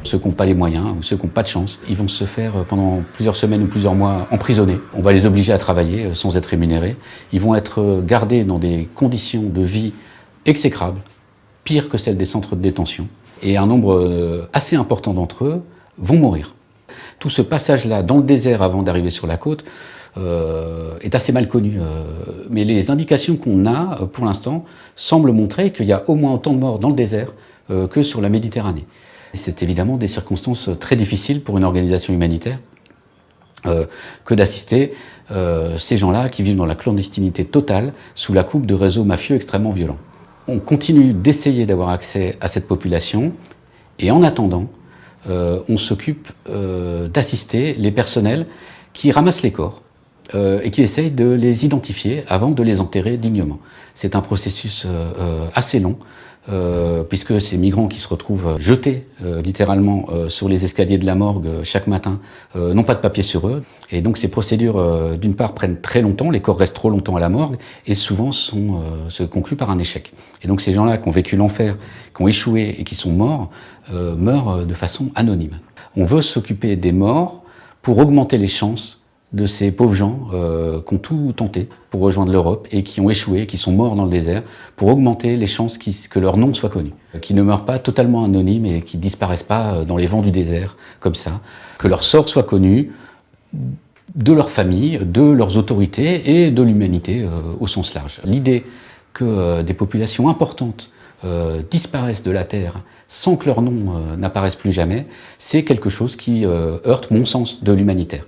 Ceux qui n'ont pas les moyens ou ceux qui n'ont pas de chance, ils vont se faire pendant plusieurs semaines ou plusieurs mois emprisonner. On va les obliger à travailler sans être rémunérés. Ils vont être gardés dans des conditions de vie exécrables, pires que celles des centres de détention. Et un nombre assez important d'entre eux vont mourir. Tout ce passage-là dans le désert avant d'arriver sur la côte est assez mal connu. Mais les indications qu'on a pour l'instant semblent montrer qu'il y a au moins autant de morts dans le désert que sur la Méditerranée. C'est évidemment des circonstances très difficiles pour une organisation humanitaire que d'assister ces gens-là qui vivent dans la clandestinité totale sous la coupe de réseaux mafieux extrêmement violents. On continue d'essayer d'avoir accès à cette population et en attendant, on s'occupe d'assister les personnels qui ramassent les corps et qui essayent de les identifier avant de les enterrer dignement. C'est un processus assez long, puisque ces migrants qui se retrouvent jetés littéralement sur les escaliers de la morgue chaque matin n'ont pas de papier sur eux. Et donc ces procédures, d'une part, prennent très longtemps, les corps restent trop longtemps à la morgue, et souvent se concluent par un échec. Et donc ces gens-là qui ont vécu l'enfer, qui ont échoué et qui sont morts, meurent de façon anonyme. On veut s'occuper des morts pour augmenter les chances de ces pauvres gens qui ont tout tenté pour rejoindre l'Europe et qui ont échoué, qui sont morts dans le désert, pour augmenter les chances que leur nom soit connu, qu'ils ne meurent pas totalement anonymes et qu'ils disparaissent pas dans les vents du désert, comme ça, que leur sort soit connu de leur famille, de leurs autorités et de l'humanité au sens large. L'idée que des populations importantes disparaissent de la Terre sans que leur nom n'apparaisse plus jamais, c'est quelque chose qui heurte mon sens de l'humanitaire.